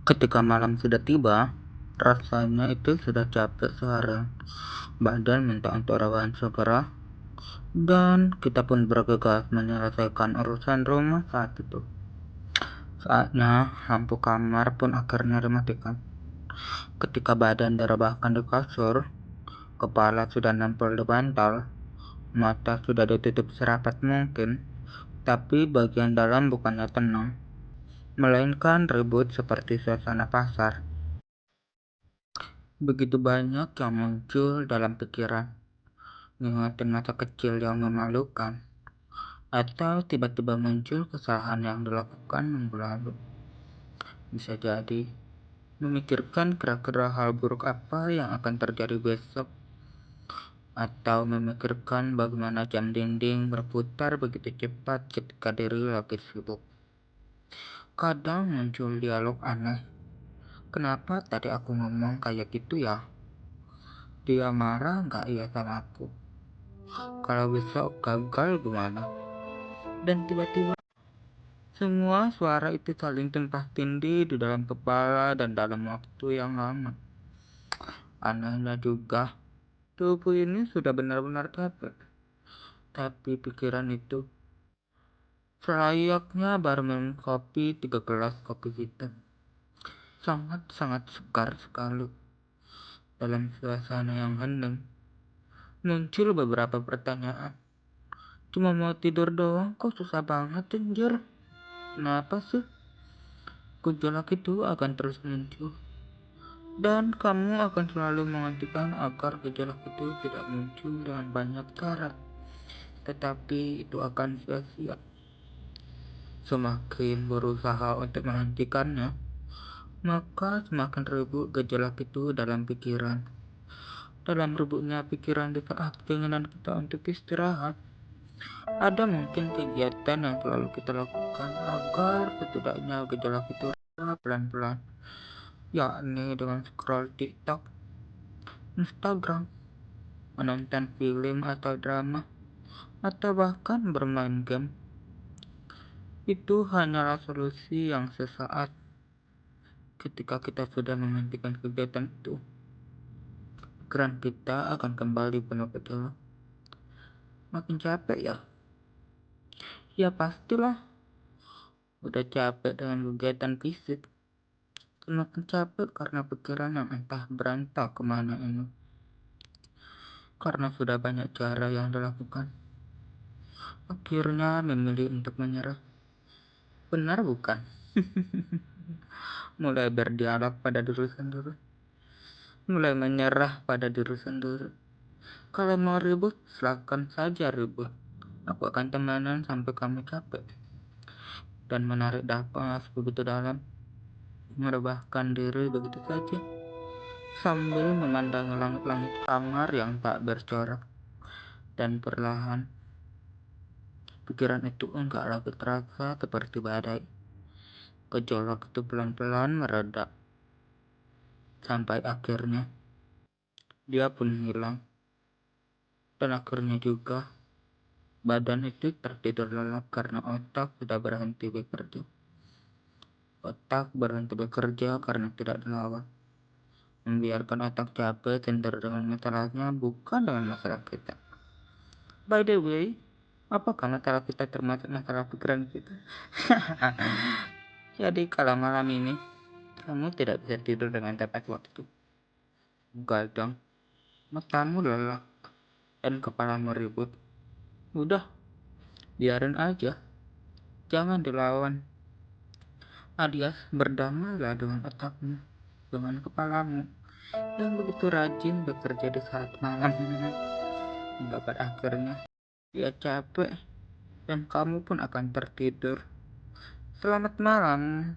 Ketika malam sudah tiba, rasanya itu sudah capek seharian. Badan minta untuk rebahan segera, dan kita pun bergegas menyelesaikan urusan rumah saat itu. Saatnya lampu kamar pun akhirnya dimatikan. Ketika badan direbahkan di kasur, kepala sudah nempel di bantal, mata sudah ditutup serapat mungkin, tapi bagian dalam bukannya tenang, melainkan ribut seperti suasana pasar. Begitu banyak yang muncul dalam pikiran, mengingatkan masa kecil yang memalukan, atau tiba-tiba muncul kesalahan yang dilakukan minggu lalu. Bisa jadi memikirkan kira-kira hal buruk apa yang akan terjadi besok, atau memikirkan bagaimana jam dinding berputar begitu cepat ketika diri lagi sibuk. Kadang muncul dialog aneh. Kenapa tadi aku ngomong kayak gitu ya? Dia marah nggak ya sama aku? Kalau besok gagal gimana? Dan tiba-tiba semua suara itu saling tumpah tindih di dalam kepala dan dalam waktu yang lama. Anehnya juga, tubuh ini sudah benar-benar capek. Tapi pikiran itu selayaknya baru minum kopi 3 gelas kopi hitam. Sangat-sangat sekar sekali. Dalam suasana yang hening, muncul beberapa pertanyaan. Cuma mau tidur doang kok susah banget anjir. Kenapa sih? Gejolak itu akan terus muncul. Dan kamu akan selalu menghentikan agar gejolak itu tidak muncul dengan banyak cara. Tetapi itu akan sia-sia. Semakin berusaha untuk menghentikannya, maka semakin ribut gejolak itu dalam pikiran. Dalam ributnya pikiran di saat keinginan kita untuk istirahat, ada mungkin kegiatan yang selalu kita lakukan agar setidaknya gejolak itu reda pelan-pelan, yakni dengan scroll TikTok, Instagram, menonton film atau drama, atau bahkan bermain game. Itu hanyalah solusi yang sesaat. Ketika kita sudah menghentikan kegiatan itu, pikiran kita akan kembali penuh gejolak. Makin capek ya? Ya pastilah. Udah capek dengan kegiatan fisik, semakin capek karena pikiran yang entah berantak kemana ini. Karena sudah banyak cara yang dilakukan, akhirnya memilih untuk menyerah. Benar bukan? Mulai berdialog pada diri sendiri, mulai menyerah pada diri sendiri. Kalau mau ribut, silakan saja ribut. Aku akan temanan sampai kamu capek. Dan menarik napas begitu dalam, merebahkan diri begitu saja, sambil memandang langit-langit kamar yang tak bercorak. Dan perlahan, pikiran itu enggak lagi terasa seperti badai. Gejolak itu pelan-pelan mereda, sampai akhirnya dia pun hilang. Dan akhirnya juga badan itu tertidur lelap karena otak sudah berhenti bekerja. Otak berhenti bekerja karena tidak dilawan. Membiarkan otak capek sendiri dengan masalahnya, bukan dengan masalah kita. By the way, apakah masalah kita termasuk masalah pikiran kita? Jadi kalau malam ini kamu tidak bisa tidur dengan tepat waktu, gadang, matamu lelah, dan kepalamu ribut, udah, biarin aja. Jangan dilawan. Alias berdamailah dengan otakmu, dengan kepalamu yang begitu rajin bekerja di saat malam. Hingga pada akhirnya dia capek dan kamu pun akan tertidur. Selamat malam.